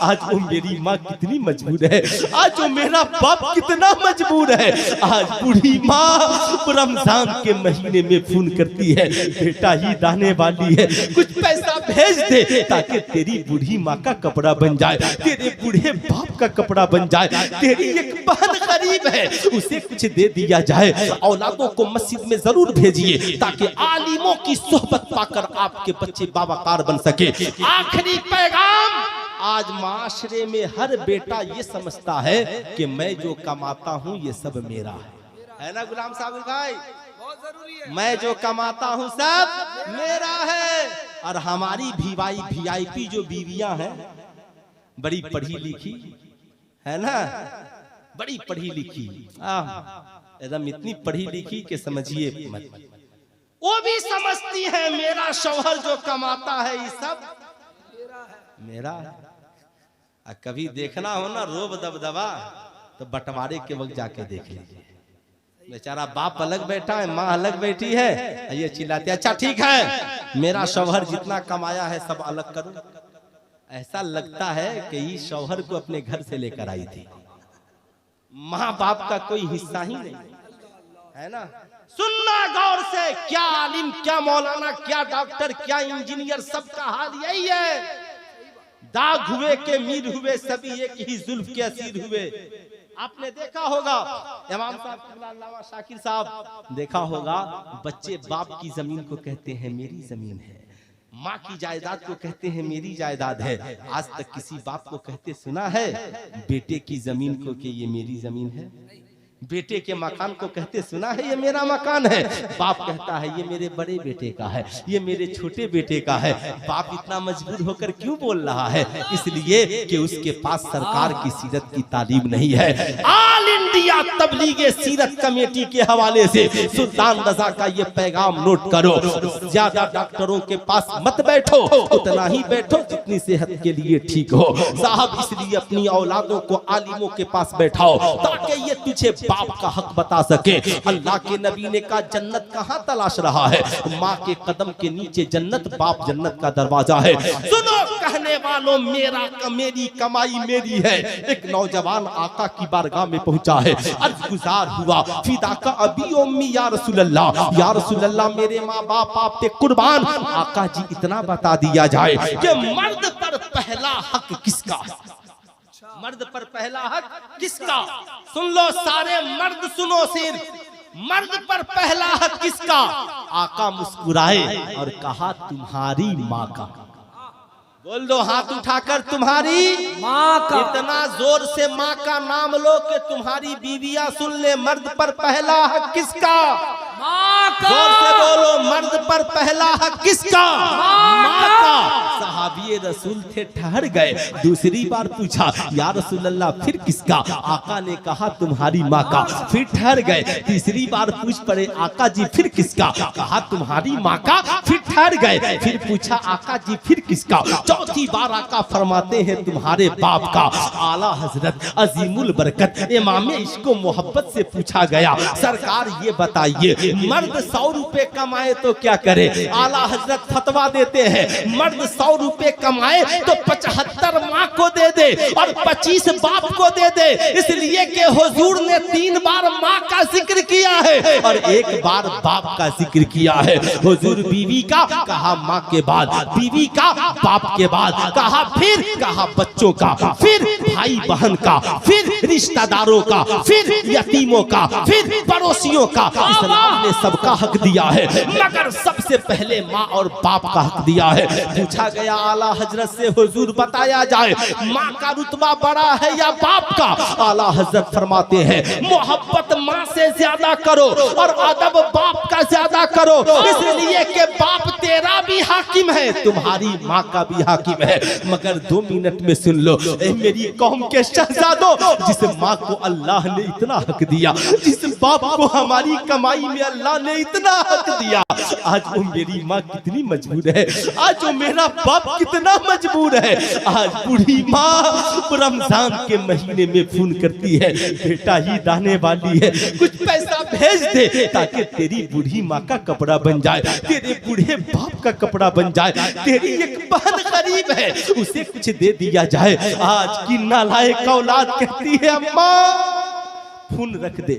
आज वो मेरी माँ कितनी मजबूर है, आज वो मेरा बाप कितना मजबूर है। आज बूढ़ी माँ रमजान के महीने में फोन करती है, बेटा ईद आने वाली है, कुछ पैसा भेज दे ताकि तेरी बूढ़ी माँ का कपड़ा बन जाए, तेरे बूढ़े बाप का कपड़ा बन जाए, तेरी एक बहन गरीब है उसे कुछ दे दिया जाए। औलादों को मस्जिद में जरूर भेजिए ताकि आलिमों की सोहबत पाकर आपके बच्चे बाबाकार बन सके। आखिरी पैगाम, आज माशरे में हर बेटा ये समझता है कि मैं जो कमाता हूँ ये सब मेरा है ना गुलाम साबिर भाई? बहुत जरूरी है, मैं जो कमाता हूँ सब मेरा है। और हमारी VIP जो बीवियां हैं, बड़ी पढ़ी लिखी है ना, बड़ी पढ़ी लिखी, एकदम इतनी पढ़ी लिखी कि समझिए मत, वो भी समझती है मेरा शौहर जो कमाता है ये सब मेरा है। कभी देखना हो ना रोब दबदबा तो बंटवारे के वक्त जाके देख लीजिए, बेचारा बाप अलग बैठा है, माँ अलग बैठी है, ये चिल्लाते अच्छा ठीक है मेरा शौहर जितना कमाया है सब अलग करो। ऐसा लगता है कि ये शौहर को अपने घर से लेकर आई थी, माँ बाप का कोई हिस्सा ही नहीं है ना। सुनना गौर से, क्या आलिम, क्या मौलाना, क्या डॉक्टर, क्या इंजीनियर, सबका हाल यही है। दाग हुए के मीर हुए सभी एक ही जुल्फ के असीर हुए। आपने देखा होगा इमाम साहब अल्लामा शाकिर साहब, देखा होगा बच्चे बाप की जमीन को कहते हैं मेरी जमीन है, माँ की जायदाद को कहते हैं मेरी जायदाद है। आज तक किसी बाप को कहते सुना है बेटे की जमीन को कि ये मेरी जमीन है? बेटे के मकान को कहते सुना है ये मेरा मकान है? बाप कहता है ये मेरे बड़े बेटे का है, ये मेरे छोटे बेटे का है। बाप इतना मजबूर होकर क्यों बोल रहा है? इसलिए कि उसके पास सरकार की सीरत की तालीम नहीं है। ऑल इंडिया तबलीगे सीरत कमेटी के हवाले से सुल्तान रजा का ये पैगाम नोट करो, ज्यादा डॉक्टरों के पास मत बैठो, उतना ही बैठो जितनी सेहत के लिए ठीक हो। साहब इसलिए अपनी औलादों को आलिमों के पास बैठाओ ताकि ये तुझे बाप का हक बता सके। अल्लाह के नबी ने कहा जन्नत कहाँ तलाश रहा है? माँ के कदम के नीचे जन्नत, बाप जन्नत का दरवाजा है। सुनो कहने वालों, मेरी कमाई मेरी है। एक नौजवान आका की बारगाह में पहुंचा है, अर्ज गुजार हुआ फिदा का अबी उम्मी या रसूल अल्लाह, या रसूल अल्लाह मेरे माँ बाप आप पे कुर्बान। आका जी इतना बता दिया जाए कि मर्द पर पहला हक किसका? मर्द पर पहला हक किसका? सुन लो सारे मर्द, सुनो सिर्फ, मर्द पर पहला हक किसका? आका मुस्कुराए और कहा तुम्हारी माँ का। बोल दो हाथ उठाकर, तुम्हारी माँ का। इतना जोर से माँ का नाम लो कि तुम्हारी बीवियां सुन ले। मर्द पर पहला हक किसका? माँ का। जोर से बोलो, मर्द पर पहला हक किसका? माँ का। सहाबी रसूल थे, ठहर गए, दूसरी बार पूछा या रसूल अल्लाह फिर किसका? आका ने कहा तुम्हारी माँ का। फिर ठहर गए, तीसरी बार पूछ पड़े आका जी फिर किसका? कहा तुम्हारी माँ का। फिर ठहर गए, फिर पूछा आका जी फिर किसका? चौथी बार आका फरमाते हैं तुम्हारे बाप का। आला हजरत अजीमुल बरकत इमाम इसको मोहब्बत से पूछा गया, सरकार ये बताइए मर्द 100 रुपए कमाए तो क्या करे? आला हजरत फतवा देते हैं मर्द 100 रुपए कमाए तो 75 माँ को दे दे और 25 बाप को दे दे, इसलिए कि हुजूर ने 3 बार माँ का जिक्र किया है और 1 बार बाप का जिक्र किया है। हुजूर बीवी का कहा, माँ के बाद बीवी का, बाप के बाद कहा, फिर कहा बच्चों का, फिर भाई बहन का, फिर रिश्तेदारों का, फिर यतीमों का, फिर पड़ोसियों का। इस्लाम ने सबका हक दिया है मगर सबसे पहले माँ और बाप का हक दिया है। पूछा गया आला हजरत से हुजूर बताया जाए माँ का रुतबा बड़ा है या बाप का? आला हजरत फरमाते हैं मोहब्बत माँ से ज्यादा करो और अदब बाप का ज्यादा करो, इसलिए कि बाप तेरा भी हाकिम है, तुम्हारी माँ का भी हाकिम है। मगर 2 मिनट में सुन लो, मेरी कौम के शहजादों, जिस माँ को अल्लाह ने इतना हक दिया, जिस बाप को हमारी कमाई में अल्लाह ने इतना हक दिया, आज वो मेरी माँ कितनी मजबूर है, आज वो मेरा बाप कितना मजबूर है। आज बूढ़ी माँ रमजान के महीने में फोन करती है, बेटा ईद आने वाली है, कुछ पैसा भेज दे ताकि तेरी बूढ़ी माँ का कपड़ा बन जाए, तेरे बूढ़े बाप का कपड़ा बन जाए, तेरी एक बहन गरीब है उसे कुछ दे दिया जाए। आज की नालायक औलाद कहती है अम्मा फोन रख दे,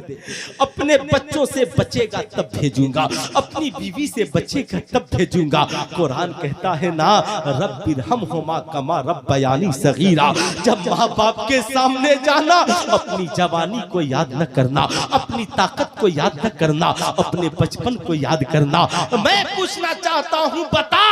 अपने बच्चों से बचेगा तब भेजूंगा, अपनी बीवी से बचेगा तब भेजूंगा। कुरान कहता है ना, रब्बिरहमहुमा कमा रब्बयानी सगीरा। जब माँ बाप के सामने जाना, अपनी जवानी को याद न करना, अपनी ताकत को याद न करना, अपने बचपन को याद करना। मैं पूछना चाहता हूँ, बता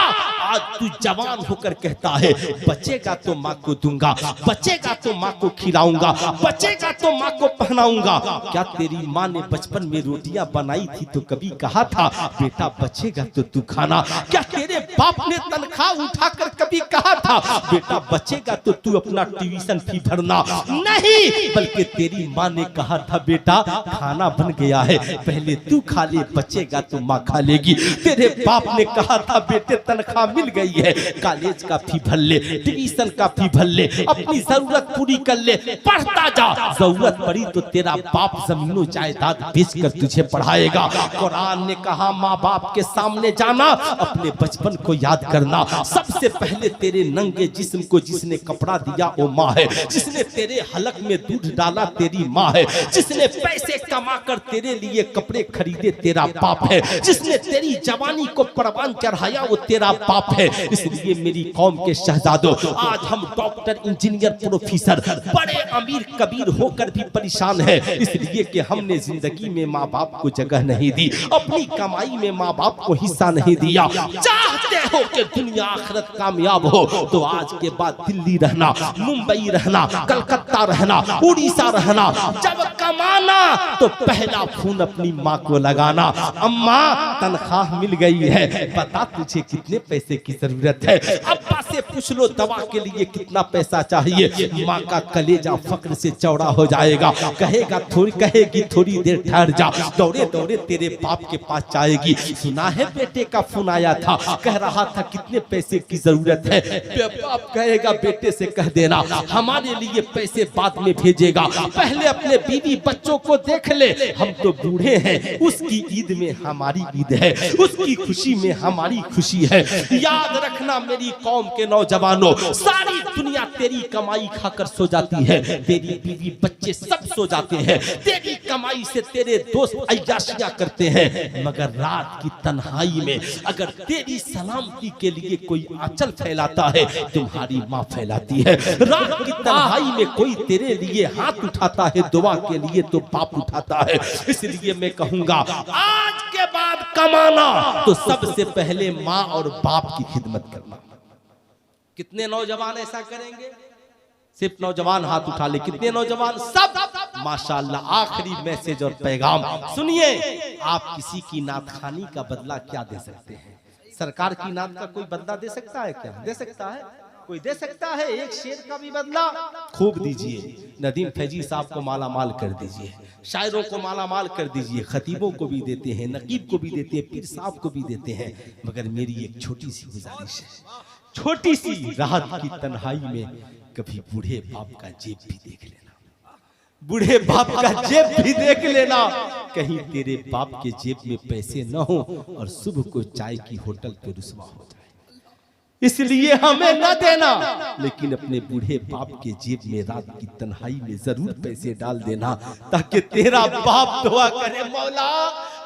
आज तू जवान होकर कहता है बचेगा तो माँ को दूंगा, बचेगा तो माँ को खिलाऊंगा, बचेगा तो माँ को पहनाऊंगा। क्या तेरी माँ ने बचपन में रोटियां बनाई थी तो कभी कहा था बेटा बचेगा तो तू खाना? क्या तेरे बाप ने तनख्वाह उठाकर कभी कहा था बेटा बचेगा तो तू अपना ट्यूशन फी भरना? नहीं, बल्कि तेरी माँ ने कहा था बेटा खाना बन गया है, पहले तू खा ले, बचेगा तो माँ खा लेगी। तेरे बाप ने कहा था बेटे तनख्वाह मिल गई है, कॉलेज का फी भर ले, ट्यूशन का फी भर ले, अपनी जरूरत पूरी कर ले, पढ़ता जा, जरूरत पड़ी तो तेरा बाप जमीनों जायदाद बेचकर तुझे पढ़ाएगा। कुरान ने कहा माँ बाप के सामने जाना, अपने बचपन को याद करना। सबसे पहले तेरे नंगे जिस्म को जिसने कपड़ा दिया वो माँ है, जिसने तेरे हलक में दूध डाला तेरी माँ है, जिसने पैसे कमाकर तेरे लिए कपड़े खरीदे तेरा बाप है, जिसने तेरी जवानी को परवान चढ़ाया वो तेरा बाप है। इसलिए मेरी कौम के शहजादों, आज हम डॉक्टर, इंजीनियर, प्रोफेसर, बड़े अमीर कबीर होकर भी परेशान है, इसलिए कि हमने जिंदगी में माँ बाप को जगह नहीं दी, अपनी कमाई में माँ बाप को हिस्सा नहीं दिया। चाहते हो कि दुनिया आखिरत कामयाब हो तो आज के बाद दिल्ली रहना, मुंबई रहना, कलकत्ता रहना, उड़ीसा रहना, जब कमाना तो पहला फोन अपनी माँ को लगाना, अम्मा तनख्वाह मिल गई है, बता तुझे कितने पैसे की जरूरत है, अब्बा से पूछ लो दवा के लिए कितना पैसा चाहिए। माँ का कलेजा फक्र से चौड़ा हो जाएगा, कहेगी थोड़ी देर ठहर जा, दौड़े दौड़े तेरे बाप के पास जाएगी, सुना है बेटे का फोन आया था, कह रहा था कितने पैसे की जरूरत है। बाप कहेगा बेटे से कह देना हमारे लिए पैसे बाद में भेजेगा, पहले अपने बीवी बच्चों को देख ले, हम तो बूढ़े हैं, उसकी ईद में हमारी ईद है, उसकी खुशी में हमारी खुशी है। याद रखना मेरी कौम के नौजवानों, सारी दुनिया तेरी कमाई खाकर सो जाती है, तेरी बीवी बच्चे सब सो जाते हैं, तेरी कमाई से तेरे दोस्त अय्याशियां करते हैं, मगर रात की तन्हाई में अगर तेरी सलामती के लिए कोई आंचल फैलाता है तुम्हारी माँ फैलाती है। रात की तन्हाई में कोई तेरे लिए हाथ उठाता है दुआ के लिए तो बाप उठाता है। इसलिए मैं कहूंगा आज के बाद कमाना तो सबसे पहले माँ और बाप की खिदमत करना। कितने नौजवान ऐसा करेंगे? सिर्फ नौजवान हाथ उठा ले, कितने नौजवान? सब माशाल्लाह। आखिरी मैसेज और पैगाम सुनिए, आप किसी की नातखानी का बदला क्या दे सकते हैं? सरकार की नात का कोई बदला दे सकता है क्या? दे सकता है? कोई दे सकता है? एक शेर का भी बदला खूब दीजिए, नदीम फैजी साहब को माला माल कर दीजिए, शायरों को माला माल कर दीजिए, खतीबों को भी देते हैं, नकीब को भी देते हैं, पीर साहब को भी देते हैं। मगर मेरी एक छोटी सी गुजारिश है, छोटी सी राहत की तन्हाई में कभी बूढ़े बाप का जेब भी देख लेना, बूढ़े बाप का जेब भी देख लेना, कहीं तेरे बाप के जेब में पैसे न हो और सुबह को चाय की होटल पे रुसवा हो जाए। इसलिए हमें न देना, लेकिन अपने बूढ़े बाप के जेब में रात की तन्हाई में जरूर पैसे डाल देना, ताकि तेरा बाप दुआ करे मौला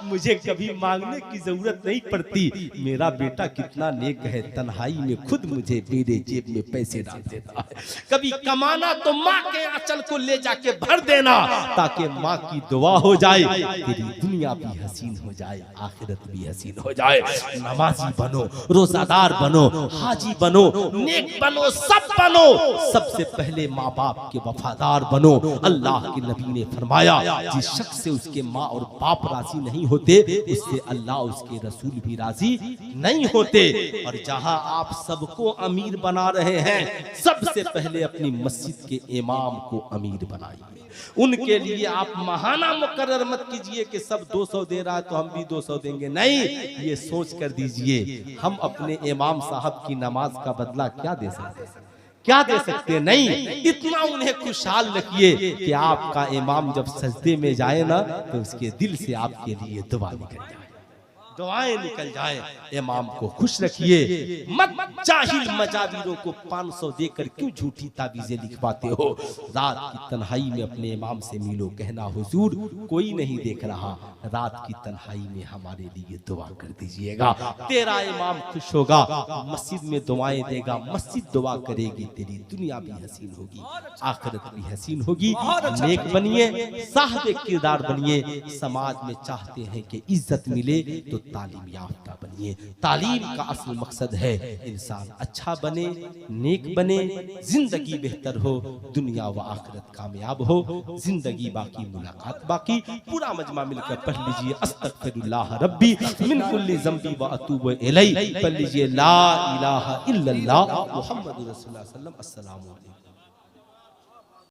मुझे कभी मांगने की जरूरत नहीं पड़ती, मेरा बेटा कितना नेक है, तन्हाई में खुद मुझे मेरे जेब में पैसे डाल देता है। कभी कमाना तो माँ के आंचल को ले जाके भर देना, ताकि माँ की दुआ हो जाए, तेरी दुनिया दुनिया भी हसीन हो जाए, आखिरत भी हसीन हो जाए। नमाजी बनो, रोजादार बनो, हाजी बनो, नेक बनो, सब बनो। सबसे पहले माँ बाप के वफादार बनो। अल्लाह के नबी ने फरमाया, जिस शख्स से उसके माँ और बाप राजी नहीं होते, उससे अल्लाह उसके रसूल भी राजी नहीं होते। और जहां आप सबको अमीर बना रहे हैं, सबसे पहले अपनी मस्जिद के इमाम को अमीर बनाइए। उनके लिए आप महाना मुकर्रर मत कीजिए कि सब 200 दे रहा है तो हम भी 200 देंगे। नहीं, ये सोच कर दीजिए हम अपने इमाम साहब की नमाज का बदला क्या दे सकते हैं, क्या दे सकते हैं? नहीं, इतना उन्हें खुशहाल रखिए कि आपका इमाम जब सजदे में जाए ना तो उसके दिल से आपके लिए दुआ निकल जाए, दुआएं निकल जाए। इमाम को खुश रखिए। मत जाहिल मजाविरों को 500 देकर क्यों झूठी ताबीजें लिखवाते हो। रात की तन्हाई में अपने इमाम से मिलो, कहना हुजूर कोई नहीं देख रहा, रात की तन्हाई में हमारे लिए दुआ कर दीजिएगा। तेरा इमाम खुश होगा, मस्जिद में दुआएं देगा, मस्जिद दुआ करेगी, तेरी दुनिया भी हसीन होगी, आखिरत भी हसीन होगी। नेक बनिए, साहिब किरदार बनिए। समाज में चाहते हैं कि इज्जत मिले तो तालीम याफ्ता बनिए। तालीम का असल मकसद है इंसान अच्छा बने, नेक बने, जिंदगी बेहतर हो, दुनिया व आखिरत कामयाब हो। जिंदगी बाकी, मुलाकात बाकी। पूरा मजमा मिलकर पढ़ लीजिए, अस्तगफिरुल्लाह रब्बी मिन कुल्ली ज़ंबी व अतूबु इलैहि। पढ़ लीजिए ला इलाहा इल्लल्लाह मुहम्मदुर रसूलुल्लाह सल्लल्लाहु अलैहि वसल्लम। अस्सलामु अलैकुम।